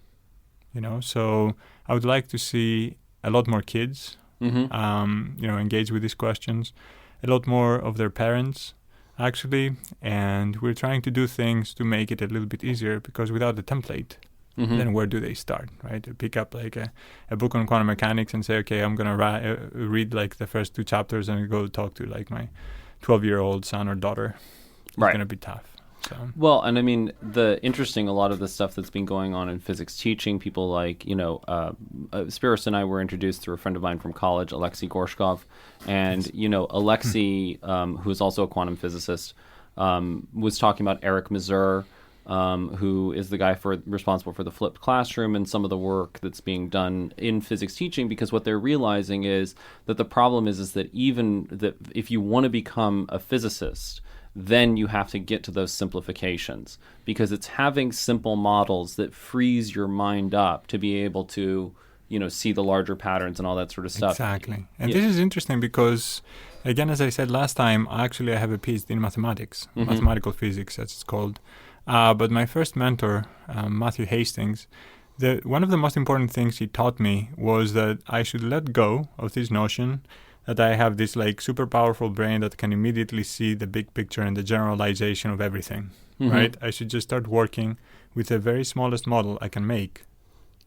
[SPEAKER 3] So I would like to see a lot more kids engage with these questions, a lot more of their parents, actually, and we're trying to do things to make it a little bit easier, because without the template, then where do they start, right? To pick up like a book on quantum mechanics and say, okay, I'm going to read like the first 2 chapters and go talk to like my 12-year-old son or daughter. It's going to be tough. So.
[SPEAKER 2] Well, and I mean, a lot of the stuff that's been going on in physics teaching, people like, Spiros and I were introduced through a friend of mine from college, Alexei Gorshkov. And, Alexei, who is also a quantum physicist, was talking about Eric Mazur, who is the guy responsible for the flipped classroom and some of the work that's being done in physics teaching, because what they're realizing is that the problem is that even that if you want to become a physicist, then you have to get to those simplifications, because it's having simple models that frees your mind up to be able to, see the larger patterns and all that sort of stuff.
[SPEAKER 3] Exactly. And this is interesting because, again, as I said last time, actually I have a PhD in mathematics, mathematical physics, as it's called. But my first mentor, Matthew Hastings, one of the most important things he taught me was that I should let go of this notion that I have this like super powerful brain that can immediately see the big picture and the generalization of everything, right? I should just start working with the very smallest model I can make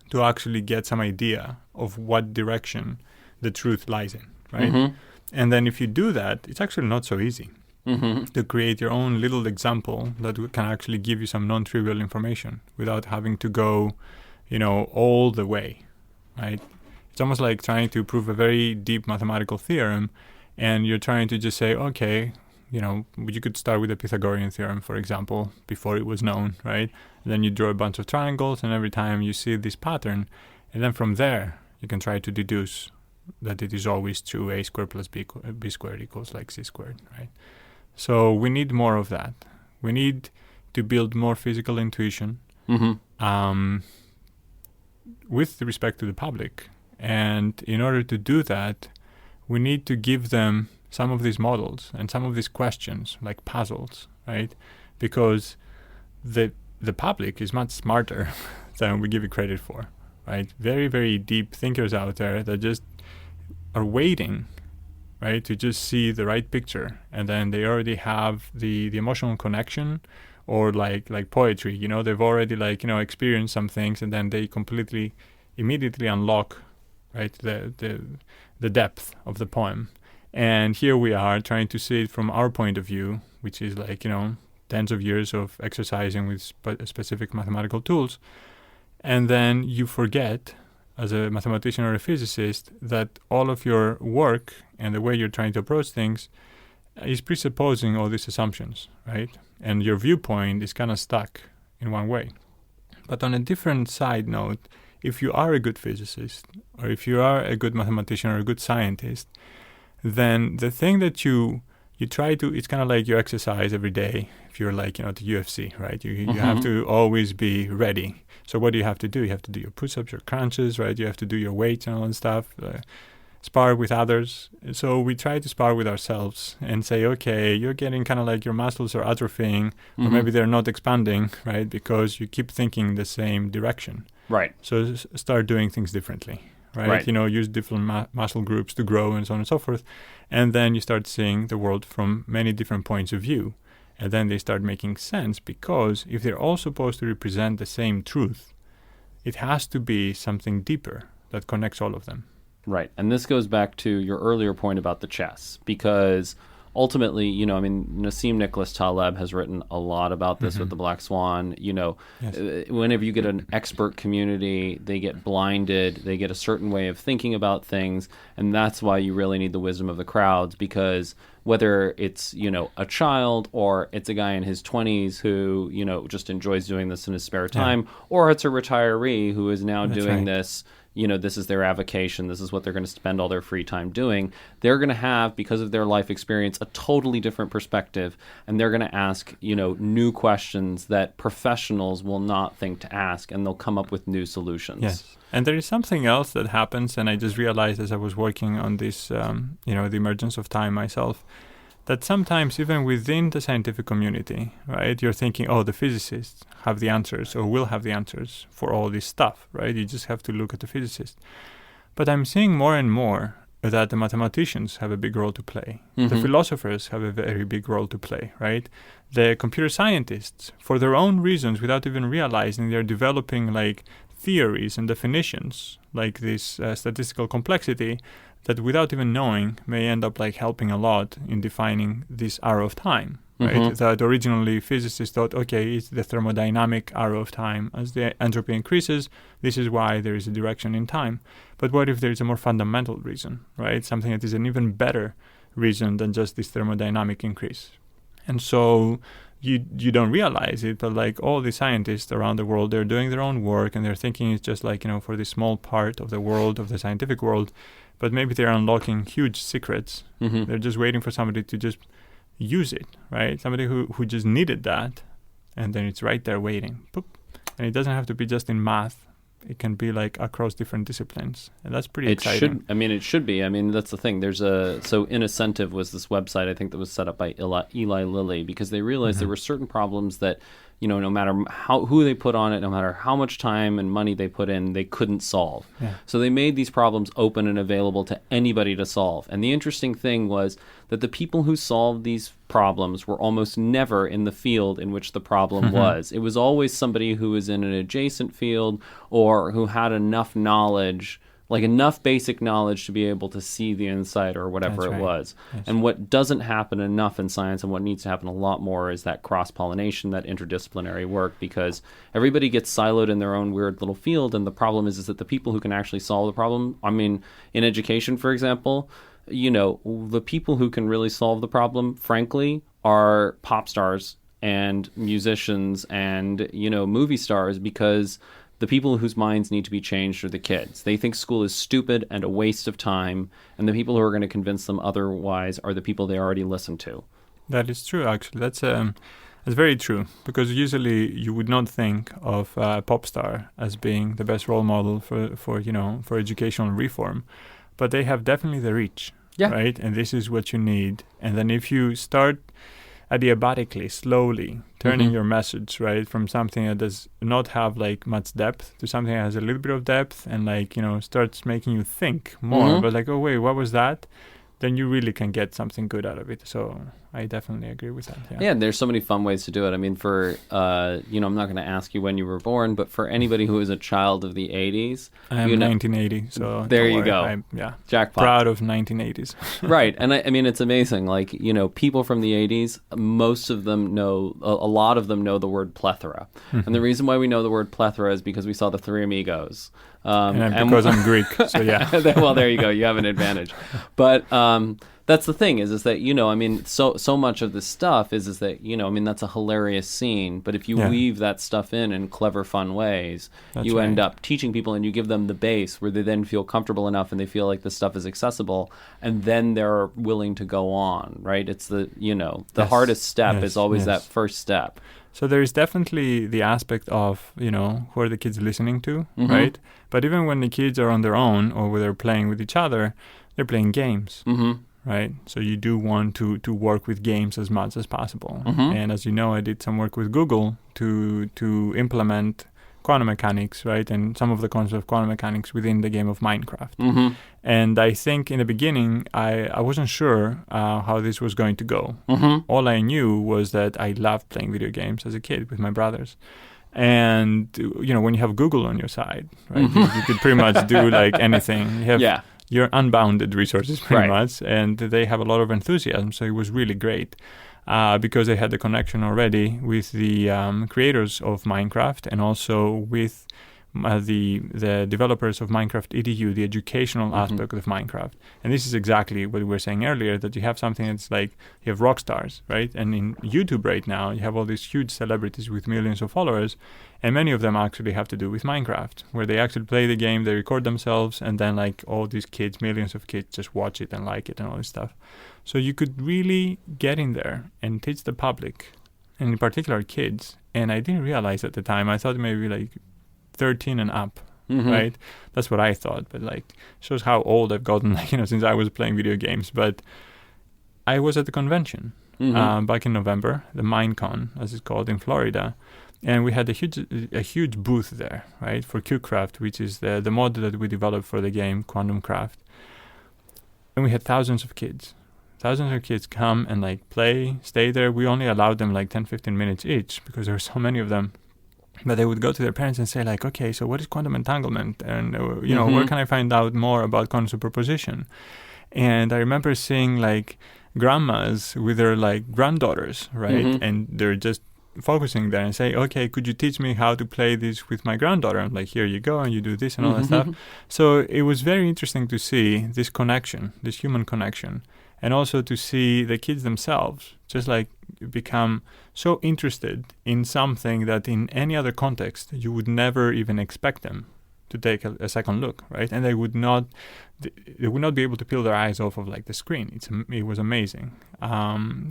[SPEAKER 3] to actually get some idea of what direction the truth lies in, right? And then if you do that, it's actually not so easy to create your own little example that can actually give you some non-trivial information without having to go, all the way, right? It's almost like trying to prove a very deep mathematical theorem, and you're trying to just say, okay, you could start with the Pythagorean theorem, for example, before it was known, right? And then you draw a bunch of triangles, and every time you see this pattern, and then from there, you can try to deduce that it is always true, a squared plus b squared equals like c squared, right? So we need more of that. We need to build more physical intuition with respect to the public. And in order to do that, we need to give them some of these models and some of these questions, like puzzles, right? Because the public is much smarter than we give it credit for, right? Very, very deep thinkers out there that just are waiting, right, to just see the right picture, and then they already have the emotional connection, or like poetry, they've already experienced some things, and then they completely immediately unlock, right, the depth of the poem. And here we are trying to see it from our point of view, which is tens of years of exercising with specific mathematical tools. And then you forget, as a mathematician or a physicist, that all of your work and the way you're trying to approach things is presupposing all these assumptions, right? And your viewpoint is kind of stuck in one way. But on a different side note, if you are a good physicist, or if you are a good mathematician or a good scientist, then the thing that you try to, it's kind of like you exercise every day. If you're at the UFC, right? You have to always be ready. So what do you have to do? You have to do your push-ups, your crunches, right? You have to do your weights and all that stuff. Spar with others. So we try to spar with ourselves and say, okay, you're getting kind of your muscles are atrophying, or maybe they're not expanding, right? Because you keep thinking the same direction.
[SPEAKER 2] Right.
[SPEAKER 3] So start doing things differently, right? Use different muscle groups to grow and so on and so forth. And then you start seeing the world from many different points of view. And then they start making sense, because if they're all supposed to represent the same truth, it has to be something deeper that connects all of them.
[SPEAKER 2] Right. And this goes back to your earlier point about the chess, because ultimately, Nassim Nicholas Taleb has written a lot about this with the Black Swan. Whenever you get an expert community, they get blinded, they get a certain way of thinking about things, and that's why you really need the wisdom of the crowds, because whether it's, a child, or it's a guy in his 20s who, just enjoys doing this in his spare time, or it's a retiree who is now doing this, this is their avocation, this is what they're going to spend all their free time doing, they're going to have, because of their life experience, a totally different perspective, and they're going to ask, new questions that professionals will not think to ask, and they'll come up with new solutions.
[SPEAKER 3] Yes. And there is something else that happens, and I just realized as I was working on this, the Emergence of Time myself, that sometimes even within the scientific community, right, you're thinking, the physicists have the answers, or will have the answers for all this stuff, right? You just have to look at the physicists. But I'm seeing more and more that the mathematicians have a big role to play. The philosophers have a very big role to play, right? The computer scientists, for their own reasons, without even realizing, they're developing theories and definitions, like this statistical complexity, that without even knowing may end up helping a lot in defining this arrow of time, right? That originally physicists thought, okay, it's the thermodynamic arrow of time. As the entropy increases, this is why there is a direction in time. But what if there is a more fundamental reason, right? Something that is an even better reason than just this thermodynamic increase. And so you don't realize it, but all the scientists around the world, they're doing their own work, and they're thinking it's just for this small part of the world, of the scientific world, but maybe they're unlocking huge secrets. They're just waiting for somebody to just use it, right? Somebody who just needed that, and then it's right there waiting. Boop. And it doesn't have to be just in math. It can be across different disciplines, and that's pretty exciting.
[SPEAKER 2] It should be. that's the thing. So Innocentive was this website, I think, that was set up by Eli Lilly, because they realized there were certain problems that, no matter who they put on it, no matter how much time and money they put in, they couldn't solve.
[SPEAKER 3] Yeah.
[SPEAKER 2] So they made these problems open and available to anybody to solve. And the interesting thing was that the people who solved these problems were almost never in the field in which the problem was. It was always somebody who was in an adjacent field, or who had enough knowledge, enough basic knowledge to be able to see the inside, or whatever it was. And what doesn't happen enough in science, and what needs to happen a lot more, is that cross-pollination, that interdisciplinary work, because everybody gets siloed in their own weird little field, and the problem is that the people who can actually solve the problem, in education, for example, the people who can really solve the problem, frankly, are pop stars and musicians and, movie stars, because the people whose minds need to be changed are the kids. They think school is stupid and a waste of time, and the people who are going to convince them otherwise are the people they already listen to.
[SPEAKER 3] That is true, actually. That's very true, because usually you would not think of a pop star as being the best role model for educational reform, but they have definitely the reach, right? And this is what you need. And then if you start adiabatically, slowly turning your message, right, from something that does not have like much depth to something that has a little bit of depth and like, starts making you think more, but like, oh wait, what was that? Then you really can get something good out of it. So I definitely agree with that.
[SPEAKER 2] Yeah, and there's so many fun ways to do it. I mean, for, I'm not going to ask you when you were born, but for anybody who is a child of the 80s.
[SPEAKER 3] I am 1980, so
[SPEAKER 2] there you go.
[SPEAKER 3] I'm
[SPEAKER 2] Jackpot.
[SPEAKER 3] Proud of 1980s.
[SPEAKER 2] Right, and I mean, it's amazing. Like, people from the 80s, most of them know, a lot of them know the word plethora. And the reason why we know the word plethora is because we saw the Three Amigos.
[SPEAKER 3] And because I'm Greek, so yeah.
[SPEAKER 2] Well, there you go. You have an advantage. But that's the thing is that, I mean, so much of this stuff is that, I mean, that's a hilarious scene. But if you weave that stuff in clever, fun ways, you end up teaching people and you give them the base where they then feel comfortable enough and they feel like this stuff is accessible. And then they're willing to go on, right? It's the hardest step is always that first step.
[SPEAKER 3] So there is definitely the aspect of, who are the kids listening to, right? But even when the kids are on their own or when they're playing with each other, they're playing games, right? So you do want to work with games as much as possible. And as you know, I did some work with Google to implement quantum mechanics, right? And some of the concepts of quantum mechanics within the game of Minecraft. And I think in the beginning, I wasn't sure how this was going to go. All I knew was that I loved playing video games as a kid with my brothers. And, when you have Google on your side, right, you could pretty much do like anything. You have your unbounded resources pretty much, and they have a lot of enthusiasm. So it was really great. Because they had the connection already with the creators of Minecraft and also with the developers of Minecraft EDU, the educational aspect of Minecraft. And this is exactly what we were saying earlier, that you have something that's like, you have rock stars, right? And in YouTube right now, you have all these huge celebrities with millions of followers, and many of them actually have to do with Minecraft, where they actually play the game, they record themselves, and then like all these kids, millions of kids just watch it and like it and all this stuff. So you could really get in there and teach the public, and in particular kids. And I didn't realize at the time, I thought maybe like 13 and up, right? That's what I thought, but like shows how old I've gotten, like, since I was playing video games. But I was at the convention back in November, the Minecon, as it's called, in Florida. And we had a huge booth there, right, for QCraft, which is the mod that we developed for the game Quantum Craft. And we had thousands of kids come and like play, stay there. We only allowed them like 10-15 minutes each because there were so many of them. But they would go to their parents and say like, okay, so what is quantum entanglement? And, where can I find out more about quantum superposition? And I remember seeing like grandmas with their like granddaughters, right? And they're just focusing there and say, okay, could you teach me how to play this with my granddaughter? I'm like, here you go, and you do this and all that stuff. So it was very interesting to see this connection, this human connection, and also to see the kids themselves just like become so interested in something that in any other context you would never even expect them to take a second look, right? And they would not be able to peel their eyes off of like the screen. It was amazing.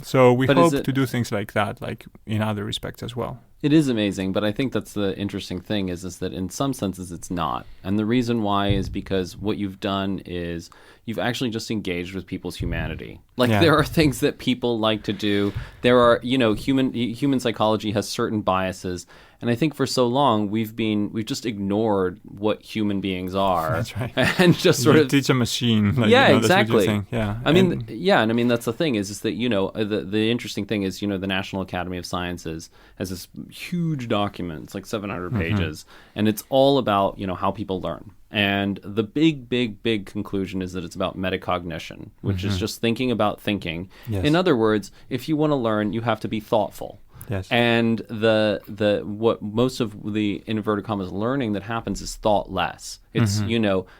[SPEAKER 3] So we hope to do things like that, like in other respects as well.
[SPEAKER 2] It is amazing, but I think that's the interesting thing is that in some senses it's not. And the reason why is because what you've done is you've actually just engaged with people's humanity. Like there are things that people like to do. There are, human psychology has certain biases. And I think for so long we've just ignored what human beings are.
[SPEAKER 3] That's right.
[SPEAKER 2] And just sort of
[SPEAKER 3] teach a machine. Like,
[SPEAKER 2] exactly.
[SPEAKER 3] Yeah.
[SPEAKER 2] I mean, that's the thing is that, the interesting thing is, the National Academy of Sciences has this huge document. It's like 700 pages. And it's all about, how people learn. And the big conclusion is that it's about metacognition, which is just thinking about thinking.
[SPEAKER 3] Yes.
[SPEAKER 2] In other words, if you want to learn, you have to be thoughtful.
[SPEAKER 3] Yes.
[SPEAKER 2] And what most of the inverted commas learning that happens is thoughtless. It's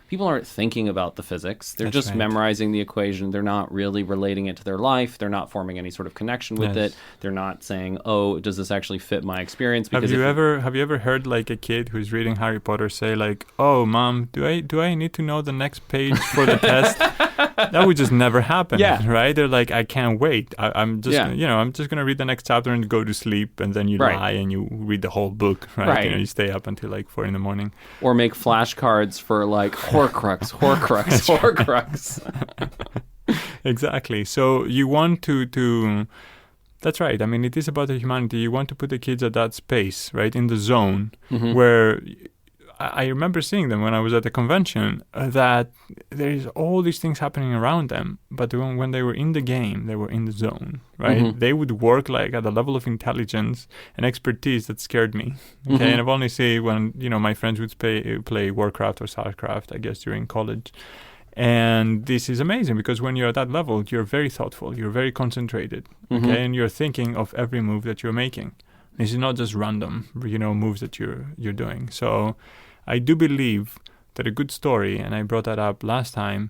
[SPEAKER 2] people aren't thinking about the physics. They're just memorizing the equation. They're not really relating it to their life. They're not forming any sort of connection with it. They're not saying, "Oh, does this actually fit my experience?" Because have
[SPEAKER 3] you ever heard like a kid who's reading Harry Potter say like, "Oh, Mom, do I need to know the next page for the test?" That would just never happen, right? They're like, I can't wait. I'm just going to read the next chapter and go to sleep, and then you lie and you read the whole book, right? You stay up until like 4 a.m.
[SPEAKER 2] Or make flashcards for like Horcrux. Horcrux.
[SPEAKER 3] Exactly. So you want to That's right. I mean, it is about the humanity. You want to put the kids at that space, right, in the zone where I remember seeing them when I was at the convention, that there's all these things happening around them. But when they were in the game, they were in the zone, right? They would work like at a level of intelligence and expertise that scared me. Okay, and I've only seen when, my friends would play Warcraft or StarCraft, I guess, during college. And this is amazing because when you're at that level, you're very thoughtful, you're very concentrated, okay, and you're thinking of every move that you're making. This is not just random, moves that you're doing. So I do believe that a good story, and I brought that up last time,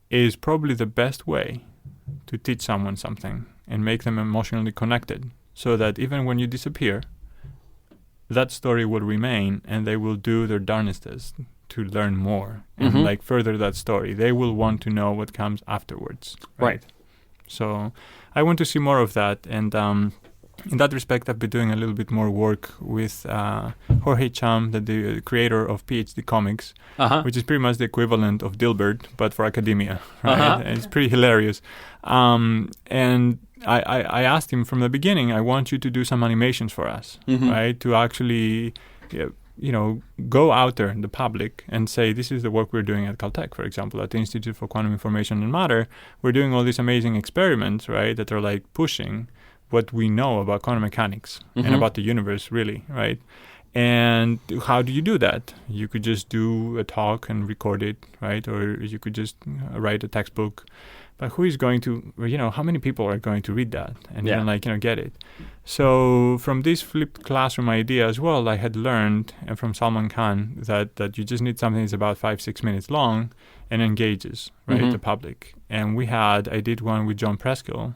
[SPEAKER 3] is probably the best way to teach someone something and make them emotionally connected, so that even when you disappear, that story will remain and they will do their darnest to learn more and further that story. They will want to know what comes afterwards. Right. So I want to see more of that. And in that respect, I've been doing a little bit more work with Jorge Cham, the creator of PhD Comics, which is pretty much the equivalent of Dilbert, but for academia. Right? And it's pretty hilarious. And I asked him from the beginning, I want you to do some animations for us, right? To actually, go out there in the public and say, this is the work we're doing at Caltech, for example, at the Institute for Quantum Information and Matter. We're doing all these amazing experiments, right, that are like pushing what we know about quantum mechanics and about the universe, really, right? And how do you do that? You could just do a talk and record it, right? Or you could just write a textbook. But who is going to, how many people are going to read that and even get it? So from this flipped classroom idea as well, I had learned from Salman Khan that you just need something that's about 5-6 minutes long and engages, right, the public. And I did one with John Preskill.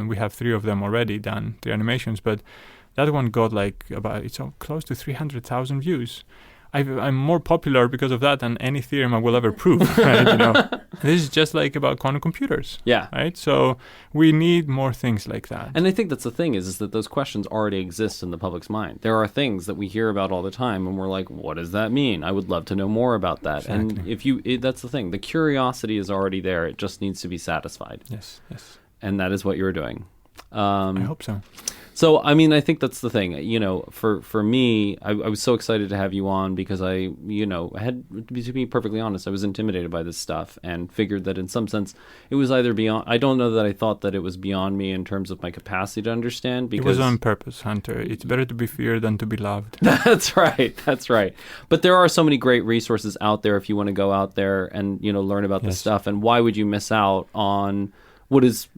[SPEAKER 3] We have 3 of them already done, 3 animations, but that one got it's close to 300,000 views. I'm more popular because of that than any theorem I will ever prove, right? This is just about quantum computers.
[SPEAKER 2] Yeah.
[SPEAKER 3] Right? So we need more things like that.
[SPEAKER 2] And I think that's the thing is that those questions already exist in the public's mind. There are things that we hear about all the time and we're like, what does that mean? I would love to know more about that. Exactly. And that's the thing. The curiosity is already there. It just needs to be satisfied.
[SPEAKER 3] Yes.
[SPEAKER 2] And that is what you're doing.
[SPEAKER 3] I hope so.
[SPEAKER 2] So, I mean, I think that's the thing. For me, I was so excited to have you on because I had, to be perfectly honest, I was intimidated by this stuff and figured that in some sense it was either beyond, I don't know that I thought that it was beyond me in terms of my capacity to understand. Because
[SPEAKER 3] it was on purpose, Hunter. It's better to be feared than to be loved.
[SPEAKER 2] That's right. But there are so many great resources out there if you want to go out there and, learn about this stuff. And why would you miss out on what is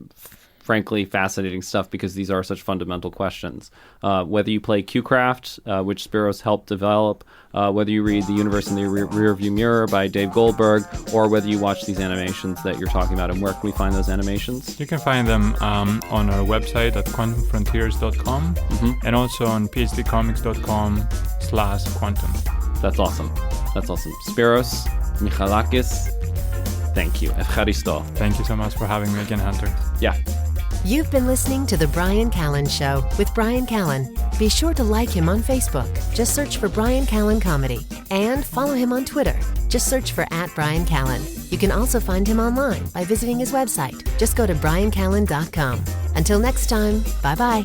[SPEAKER 2] frankly fascinating stuff, because these are such fundamental questions. Whether you play QCraft, which Spiros helped develop, whether you read The Universe in the Rearview Mirror by Dave Goldberg, or whether you watch these animations that you're talking about. And where can we find those animations?
[SPEAKER 3] You can find them on our website at quantumfrontiers.com and also on phdcomics.com/quantum.
[SPEAKER 2] That's awesome. Spiros Michalakis, thank you. Evcharisto.
[SPEAKER 3] Thank you so much for having me again, Hunter.
[SPEAKER 2] Yeah.
[SPEAKER 1] You've been listening to The Bryan Callen Show with Bryan Callen. Be sure to like him on Facebook. Just search for Bryan Callen Comedy. And follow him on Twitter. Just search for @Bryan Callen. You can also find him online by visiting his website. Just go to bryancallen.com. Until next time, bye-bye.